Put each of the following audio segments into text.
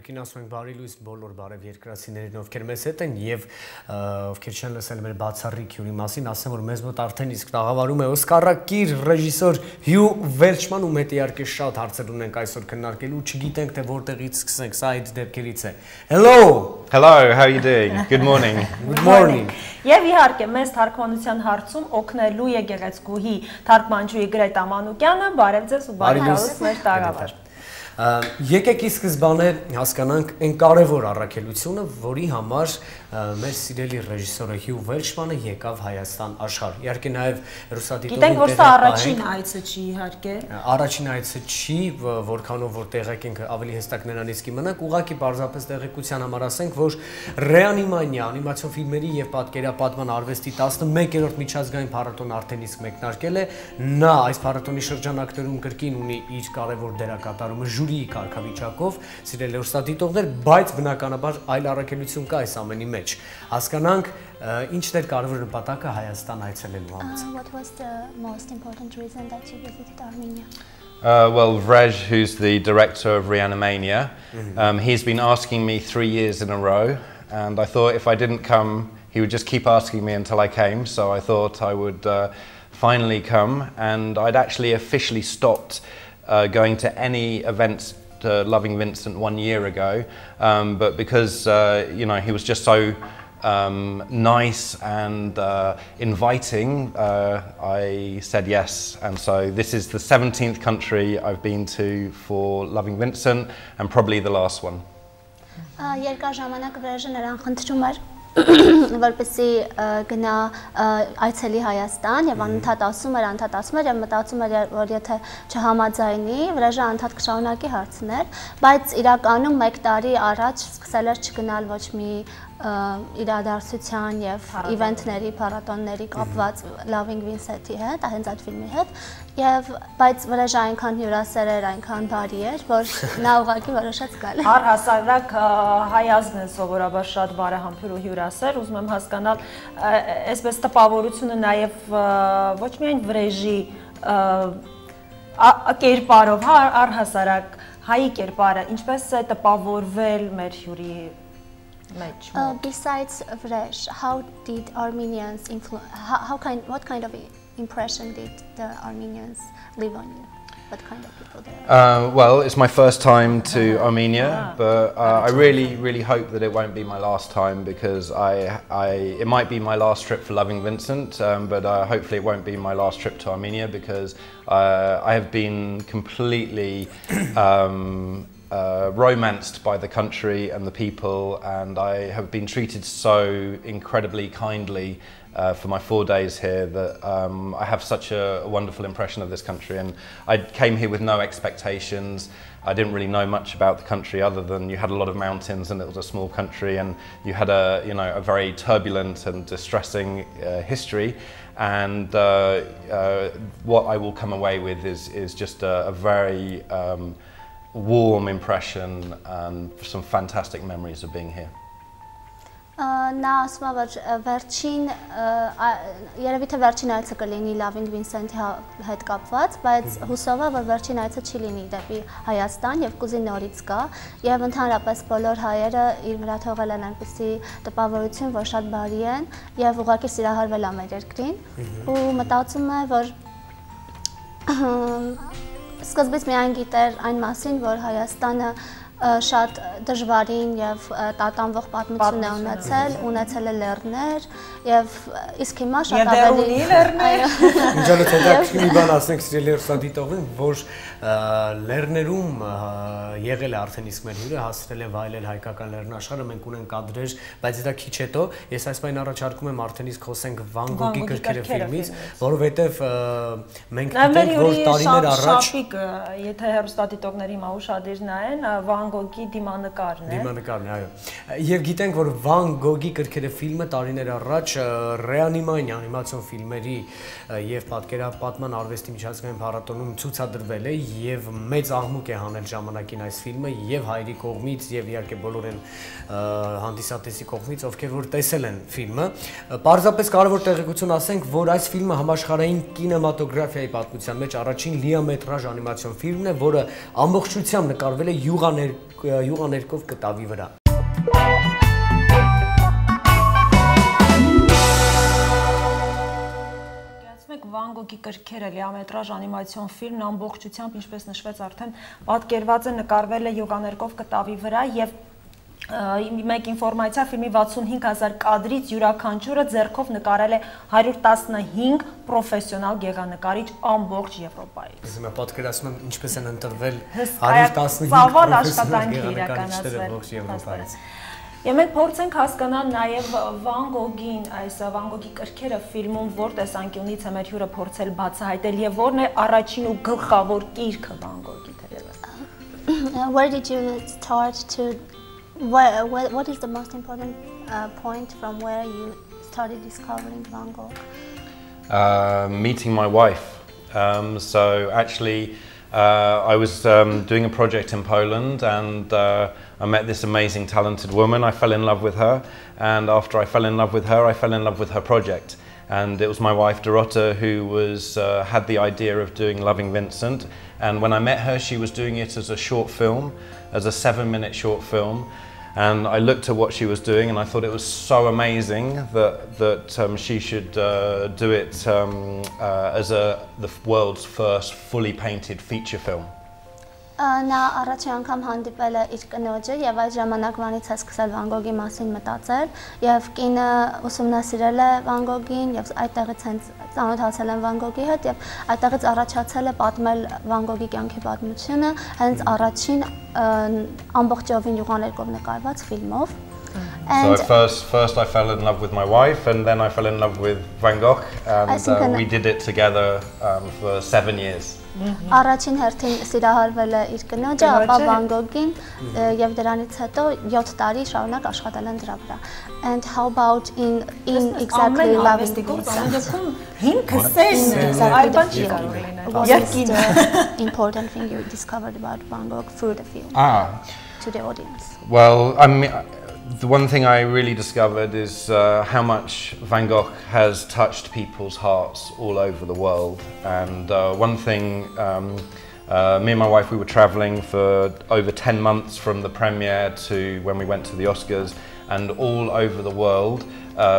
Նախկին ասում ենք բարի լույս բոլոր բարև երկրացիներին, ովքեր մեզ հետ են եւ ովքեր չեն լսել մեր բացառիկ հյուրի մասին, ասեմ որ մեզ մոտ արդեն իսկ տաղավարում է Օսկարակիր ռեժիսոր Հյու Վերչման ու մետ իհարկե շատ հարցեր ունենք այսօր քննարկելու, չգիտենք թե որտեղից սկսենք, սա այդ դեպքերից է։ Hello, how are you doing? Good morning. Good morning. Եվ իհարկե մեզ թարգմանության հարցում օգնելու է գեղեցկուհի թարգմանչուհի Գրետ Ամանուկյանը, բարև ձեզ ու բարի լույս մեր տաղավար։ Եկեք ի սկզբանե հասկանանք այն կարևոր առաքելությունը, որի համար մեր սիրելի ռեժիսորը Հյու Վերչմանը եկավ Հայաստան աշխարհ։ Իհարկե նաև հեռուստադիտողի Գիտենք, որ սա առաջին այցը չի իհարկե։ Առաջին այցը չի, որքանով որ տեղեկ ենք ավելի հստակ նրանից կիմանանք, ուղղակի պարզապես տեղեկության համար ասենք, որ Ռեանիմանիա անիմացիոն ֆիլմերի եւ պատկերապատման արվեստի 11-րդ միջազգային փառատոնը արդեն իսկ մեկնարկել է։ Նա այս փառատոնի շրջանակներում կրկին ունի իր կարևոր դերակատարումը ժյուրիի կարգավիճակով, սիրելի հեռուստադիտողներ, բայց բնականաբար այլ առաքելություն կա այս ամենի մեջ։ Հասկանանք ինչն էր կարևոր նպատակը Հայաստան այցելելու համար։ What was the most important reason that you visited Armenia? Well, Vrej, who's the director of Reanimania, he's been asking me 3 years in a row, and I thought if I didn't come, he would just keep asking me until I came, so I thought I would finally come, and I'd actually officially stopped going to any events to Loving Vincent 1 year ago, but because you know, he was just so nice and inviting, I said yes, and so this is the 17th country I've been to for Loving Vincent and probably the last one. Երկար ժամանակ Վրեժը նրան խնդրում էր որպեսզի գնա այցելի Հայաստան եւ անընդհատ ասում էր եւ մտածում էր որ եթե չհամաձայնի Վրեժը անընդհատ կշարունակի հարցներ, բայց իրականում 1 տարի առաջ սկսել էր չգնալ ոչ մի իրադարձության եւ իվենթների, փառատոնների կապված Loving Vincent-ի հետ, հենց այդ ֆիլմի հետ, եւ բայց Վրեժը այնքան հյուրասեր էր, այնքան բարի էր, որ նա ուղղակի որոշեց գալ։ Առհասարակ հայազն է սովորաբար շատ բարեհամբույր ու հյուրասեր, ուզում եմ հասկանալ այսպես տպավորությունը նաեւ ոչ միայն Վրեժի կերպարով, հա, առհասարակ հայի կերպարը, ինչպես է տպավորվել մեր հյուրի Besides Vrej, how did Armenians influence? What kind of impression did the Armenians leave on you? What kind of people there? Well, it's my first time to Armenia, but I really hope that it won't be my last time because it might be my last trip for Loving Vincent, but hopefully it won't be my last trip to Armenia because I have been completely romanced by the country and the people, and I have been treated so incredibly kindly for my 4 days here that I have such a wonderful impression of this country, and I came here with no expectations. I didn't really know much about the country other than you had a lot of mountains and it was a small country and you had a very turbulent and distressing history, and what I will come away with is just a very warm impression and some fantastic memories of being here. Նա ասում է որ վերջին երևի թե վերջին այցը կլինի Loving Vincent-ի հետ կապված, բայց հուսով է որ վերջին այցը չի լինի դեպի Հայաստան եւ կուզի նորից գա եւ ընդհանրապես բոլոր հայերը իր վրա թողել են այնպիսի տպավորություն, որ շատ բարի են եւ ուղղակի սիրահարվել է մեր երկրին ու մտածում է որ սկզբից միայն գիտեր այն մասին, որ Հայաստանը շատ դժվարին եւ տատանվող պատմություն է ունեցել է լեռներ եւ իսկ հիմա շատ ավելի լեռներ։ Ինչալից հետաքրքիր մի բան ասենք սիրելի հեռուստադիտողին, որ լեռներում եղել է արդեն իսկ մեր հյուրը հասցրել է վայելել հայկական լեռնաշխարհը, մենք ունենք կադրեր, բայց դա քիչ հետո ես այս բանը առաջարկում եմ արդեն իսկ խոսենք Վան Գոգի գրքերը ֆիլմից, որովհետեւ մենք գիտենք որ տարիներ առաջ եթե հեռուստադիտողների հիմա ուշադիր նայեն Վան Գոգի դիմանկարն է։ Դիմանկարն է, այո։ Եվ գիտենք, որ Վան Գոգի գրքերը ֆիլմը տարիներ առաջ Ռեանիմանիա անիմացիոն ֆիլմերի եւ պատկերապատման արվեստի միջազգային փառատոնում ցուցադրվել է եւ մեծ աղմուկ է հանել ժամանակին այս ֆիլմը եւ հայերի կողմից եւ իհարկե բոլոր են հանդիսատեսի կողմից, ովքեր որ տեսել են ֆիլմը։ Պարզապես կարևոր տեղեկություն ասենք, որ այս ֆիլմը համաշխարհային կինեմատոգրաֆիայի պատմության մեջ առաջին լիամետրաժ անիմացիոն ֆիլմն է, որը ամբողջությամբ նկարվել է յուղաներ յուղաներկով կտավի վրա։ Վան Գոգի կրքերը լիամետրաժ անիմացիոն ֆիլմն ամբողջությամբ, ինչպես նշվեց արդեն, պատկերված է, նկարվել է յուղաներկով կտավի վրա եւ մեկ ինֆորմացիա ֆիլմի 65000 կադրից յուրաքանչյուրը ձեռքով նկարել է 115 պրոֆեսիոնալ գեղանկարիչ ամբողջ Եվրոպայից։ Ես պատկերացնում եմ ինչպես են ընտրվել 115 աշխատանքի իրականացվել ամբողջ Եվրոպայից։ Եվ մենք փորձենք հասկանալ նաև Վան Գոգին, այս Վան Գոգի կրքերը ֆիլմում որ տեսանկյունից է մեր հյուրը փորձել բացահայտել եւ որն է առաջին ու գլխավոր կիրքը Վան Գոգի թերևս։ Where did you start to what is the most important point from where you started discovering Van Gogh? Meeting my wife. So actually I was doing a project in Poland and I met this amazing talented woman. I fell in love with her, and after I fell in love with her, I fell in love with her project. And it was my wife Dorota who had the idea of doing Loving Vincent, and when I met her she was doing it as a short film, as a 7-minute short film, and I looked at what she was doing and I thought it was so amazing that she should do it as the world's first fully painted feature film. Նա առաջին անգամ հանդիպել է իր կնոջը եւ այդ ժամանակվանից է սկսել Վան Գոգի մասին մտածել եւ կինը ուսումնասիրել է Վան Գոգին եւ այդտեղից հենց ծանոթացել են Վան Գոգի հետ եւ այդտեղից առաջացել է պատմել Վան Գոգի կյանքի պատմությունը հենց առաջին ամբողջովին յուղաներկով նկարված ֆիլմով. So first I fell in love with my wife and then I fell in love with Van Gogh and we did it together for 7 years. Առաջին հերթին սիրահարվել է իր կնոջը, ապա Վան Գոգին եւ դրանից հետո 7 տարի շարունակ աշխատել են դրա վրա. And how about in exactly Loving Vincent? Հիմքը սերն է, այլ բան չի կարող լինել։ Երկիր the important thing you discovered about Van Gogh through the film to the audience? Well, I mean, the one thing I really discovered is how much Van Gogh has touched people's hearts all over the world. And one thing, me and my wife, we were traveling for over 10 months from the premiere to when we went to the Oscars, and all over the world,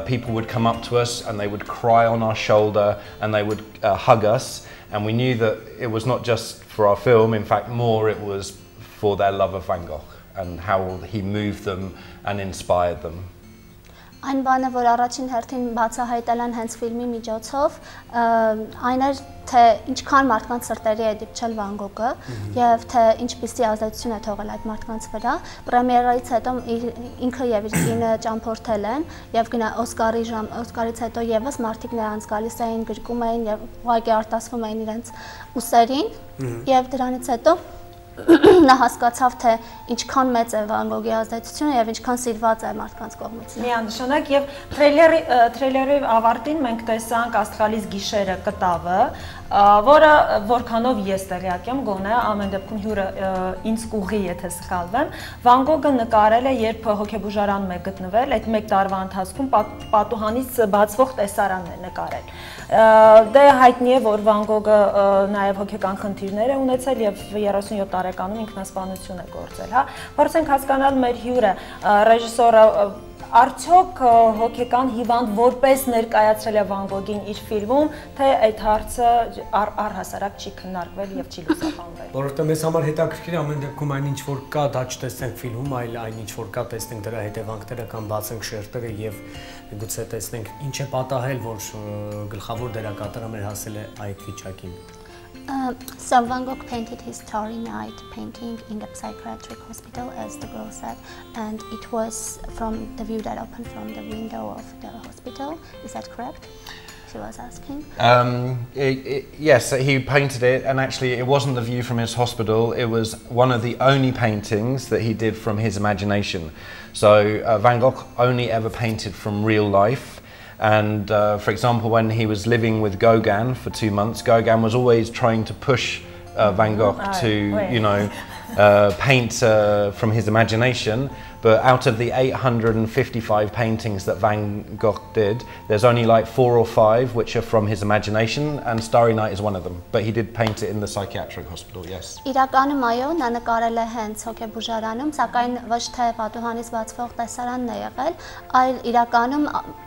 people would come up to us and they would cry on our shoulder and they would hug us. And we knew that it was not just for our film, in fact, more it was for their love of Van Gogh and how he moved them and inspired them. Այն բանը, որ առաջին հերթին բացահայտել են հենց ֆիլմի միջոցով, այն էր, թե ինչքան մարդկանց սրտերի է դիպչել Վան Գոգը եւ թե ինչպիսի ազդեցություն է թողել այդ մարդկանց վրա։ Պրեմիերայից հետո ինքը եւ իր կինը ճամփորդել են եւ գնա Օսկարից հետո եւս մարդիկ նրանց գալիս էին, գրկում էին եւ ուղղակի արտասվում էին իրենց ուսերին եւ դրանից հետո նա հասկացավ թե ինչքան մեծ է Վան Գոգի ազդեցությունը եւ ինչքան սիրված է մարդկանց կողմից։ Միանշանակ եւ թրեյլերի ավարտին մենք տեսանք Աստղալից գիշերը կտավը, որը որքանով ես տեղյակ եմ, գոնե ամեն դեպքում հյուրը ինձ կուղի, եթե սխալվեմ, Վան Գոգը նկարել է, երբ հոգեբուժարանում է գտնվել, այդ 1 տարվա ընթացքում պատուհանից բացվող տեսարան է նկարել։ Դե հայտնի է, որ Վան Գոգը նաև հոգեկան խնդիրներ է ունեցել եւ 37 տարեկանում ինքնասպանություն է գործել, հա։ Փորձենք հասկանալ մեր հյուրը, ռեժիսորը արդյոք հոգեկան հիվանդ որպես ներկայացրել է Վան Գոգին իր ֆիլմում, թե այդ հարցը առհասարակ չի քննարկվել եւ չի լուսաբանվել։ Որովհետեւ մեզ համար հետաքրքիր ամեն դեպքում այն ինչ որ կա, դա չտեսնենք ֆիլմում, այլ այն ինչ որ կա, տեսնենք դրա հետևանքները կամ բացենք շերտերը եւ գուցե տեսնենք ինչ է պատահել, որ գլխավոր դերակատարը մեր հասել է այդ վիճակին։ So Van Gogh painted his Starry Night painting in the psychiatric hospital, as the girl said, and it was from the view that opened from the window of the hospital. Is that correct? She was asking. Yes, he painted it, and actually it wasn't the view from his hospital, it was one of the only paintings that he did from his imagination. So Van Gogh only ever painted from real life. And for example, when he was living with Gauguin for 2 months, Gauguin was always trying to push Van Gogh to, you know, paint from his imagination. but out of the 855 paintings that Van Gogh did, there's only like 4 or 5 which are from his imagination, and Starry Night is one of them. But he did paint it in the psychiatric hospital, yes. Իրականում այո, նա նկարել է հենց հոգեբուժարանում, սակայն ոչ թե պատուհանից բացվող տեսարանն է եղել, այլ իրականում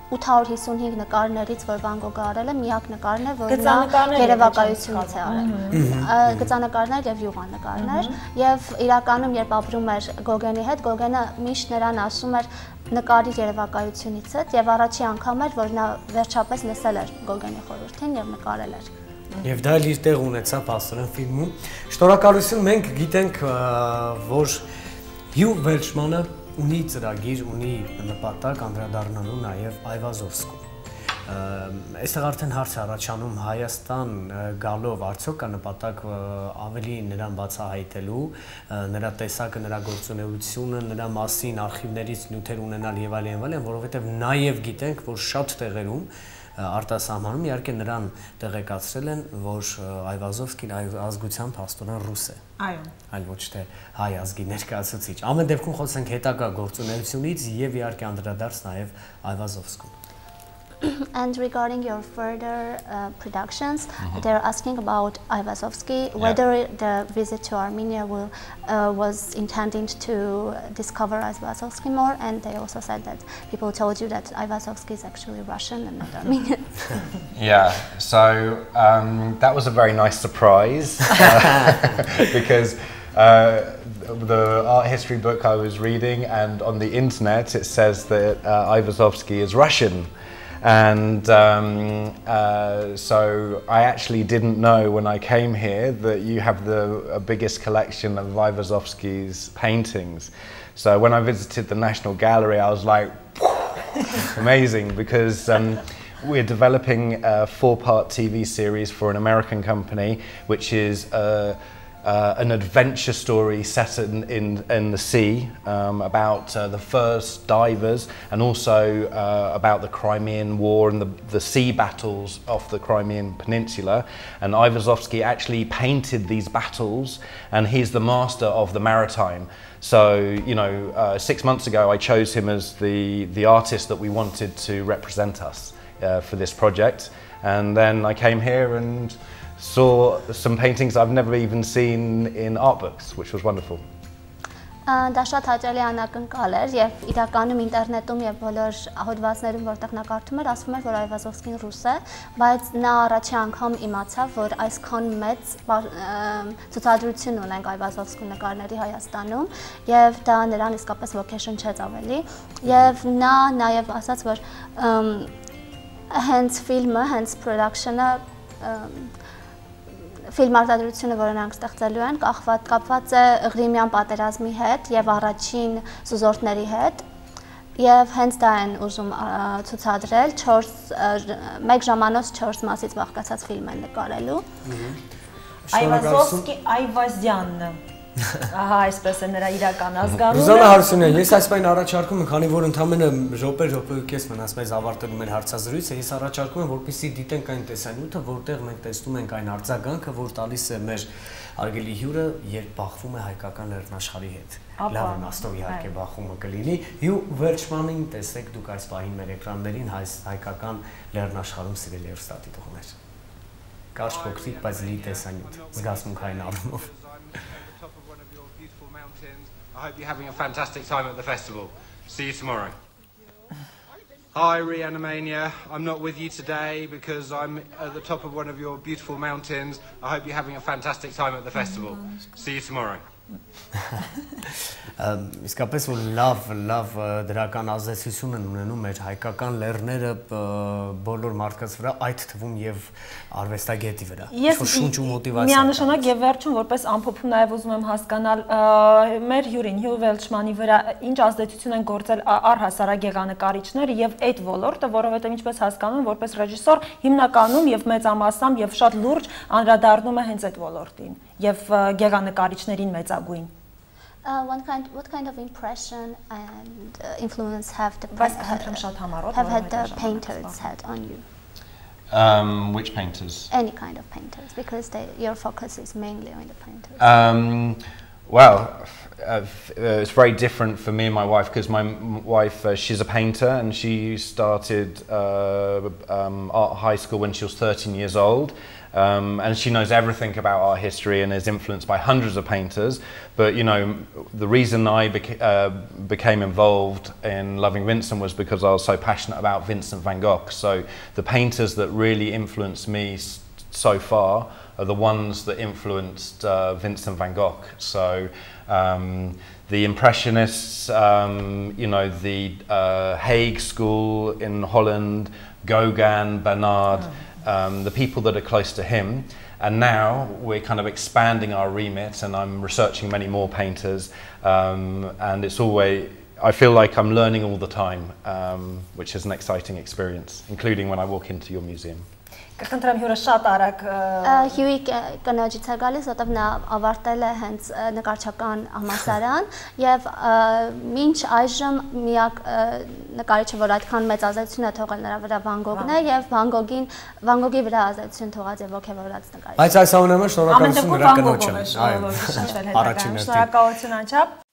855 նկարներից, որ Վան Գոգը արել է, միակ նկարն է, որ նա երևակայությունից է արել։ Գծանկարներ եւ յուղանկարներ, եւ իրականում երբ ապրում էր Գոգենի հետ, Գոգենը միշտ նրան ասում էր նկարի երևակայությունից հետ, եւ առաջի անգամ էր, որ նա վերջապես լսել էր Գոգենի խորհրդին եւ նկարել էր։ Եվ դա իր տեղ ունեցավ փաստորեն ֆիլմում։ Շնորհակալություն, մենք գիտենք, որ Հյու Վերչմանը ունի ծրագիր, ունի նպատակ անդրադառնալու նաև Այվազովսկու։ Այստեղ արդեն հարց է առաջանում Հայաստան գալով արդյոք կա նպատակ ավելի նրան բացահայտելու, նրա տեսակը, նրա գործունեությունը, նրա մասին արխիվներից նյութեր ունենալ եւ այլն, որովհետեւ նաև գիտենք, որ շատ տեղերում արտասահմանում իհարկե նրան տեղեկացրել են, որ Այվազովսկին ազգության փաստորեն ռուս է։ Այո։ Այլ ոչ թե հայ ազգի ներկայացուցիչ։ Ամեն դեպքում խոսենք հետագա գործունեությունից եւ իհարկե անդրադարձ նաեւ Այվազովսկուն։ And regarding your further productions, they're asking about Aivazovsky, whether the visit to Armenia was intending to discover Aivazovsky more, and they also said that people told you that Aivazovsky is actually Russian and not Armenian. Yeah, so that was a very nice surprise because the art history book I was reading and on the internet it says that Aivazovsky is Russian. And so I actually didn't know when I came here that you have the biggest collection of Aivazovsky's paintings. So when I visited the National Gallery, I was like, amazing, because we're developing a 4-part TV series for an American company, which is an adventure story set in the sea about the first divers, and also about the Crimean War and the sea battles off the Crimean Peninsula. And Aivazovsky actually painted these battles, and he's the master of the maritime. So, you know, 6 months ago I chose him as the artist that we wanted to represent us for this project. And then I came here and saw some paintings I've never even seen in art books, which was wonderful. Դա շատ հաճելի անակնկալ էր եւ իրականում ինտերնետում եւ բոլոր հոդվածներում որտեղ նա կարդում էր, ասվում էր, որ Այվազովսկին ռուս է, բայց նա առաջի անգամ իմացավ, որ այսքան մեծ ցուցադրություն ունենք Այվազովսկու նկարների Հայաստանում եւ դա նրան իսկապես ոգեշնչեց ավելի եւ նա նաեւ ասաց, որ հենց ֆիլմը, հենց production-ը ֆիլմարտադրությունը, որը նրանք ստեղծելու են, կապված է Ղրիմյան պատերազմի հետ եւ առաջին սուզորդների հետ, եւ հենց դա են ուզում ցուցադրել 1 ժամանոց 4 մասից բաղկացած ֆիլմ են նկարելու։ Այվազովսկի Այվազյանն Ահա, այսպես է նրա իրական ազգանունը։ Ռուզանա Հարությունյան, ես այսպես առաջարկում եմ, քանի որ ընդամենը րոպե կես մնաց մեզ ավարտելու մեր հարցազրույցը, ես առաջարկում եմ, որպեսզի դիտենք այն տեսանյութը, որտեղ մենք տեսնում ենք այն արձագանքը, որ տալիս է մեր արգելի հյուրը, երբ բախվում է հայկական լեռնաշխարհի հետ։ Լավ իմաստով իհարկե բախումը կլինի։ Հյու Վերչմանին տեսեք դուք այս պահին մեր էկրաններին հայկական լեռնաշխարհում սիրելի հեռուստադիտողներ։ Կարճ փոքրիկ, բայց լի տեսանյութ, զգացմունքային առումով։ I hope you're having a fantastic time at the festival. See you tomorrow. Hi, Reanimania. I'm not with you today because I'm at the top of one of your beautiful mountains. I hope you're having a fantastic time at the festival. See you tomorrow. Իսկապես որ լավ դրական ազդեցություն են ունենում մեր հայկական լեռները բոլոր մարդկանց վրա, այդ թվում եւ արվեստագետի վրա։ Շունչ ու մոտիվացիա։ Միանշանակ եւ վերջում որպես ամփոփում նաեւ ուզում եմ հասկանալ մեր հյուրին Հյու Վերչմանի վրա ինչ ազդեցություն են գործել առհասարակ գեղանկարիչները եւ այդ ոլորտը, որովհետեւ ինչպես հասկանում եմ, որպես ռեժիսոր հիմնականում եւ մեծամասամբ եւ շատ լուրջ անդրադառնում է հենց այդ ոլորտին եւ գեղանկարիչներին մեծագույն։ What kind of impression and influence have the painters had on you? Which painters? Any kind of painters, because your focus is mainly on the painters. Well, it's very different for me and my wife because my wife, she's a painter and she started art high school when she was 13 years old. And she knows everything about art history and is influenced by hundreds of painters. But you know, the reason I became involved in loving Vincent was because I was so passionate about Vincent van Gogh. So the painters that really influenced me so far are the ones that influenced Vincent van Gogh. So the Impressionists, you know, the Hague School in Holland, Gauguin, Bernard, the people that are close to him. And now we're kind of expanding our remit and I'm researching many more painters. And it's always, I feel like I'm learning all the time, which is an exciting experience, including when I walk into your museum. Կխնդրեմ հյուրը շատ արագ Հյուի կնոջից է գալիս, որտեղ նա ավարտել է հենց նկարչական համալսարան եւ մինչ այժմ միակ նկարիչը, որ այդքան մեծ ազդեցություն է թողել նրա վրա Վան Գոգն է եւ Վան Գոգի վրա ազդեցություն թողած եւ ոգևորած նկարիչ։ Բայց այս անունը շնորհակալություն նրա կնոջը։ Շնորհակալություն անչափ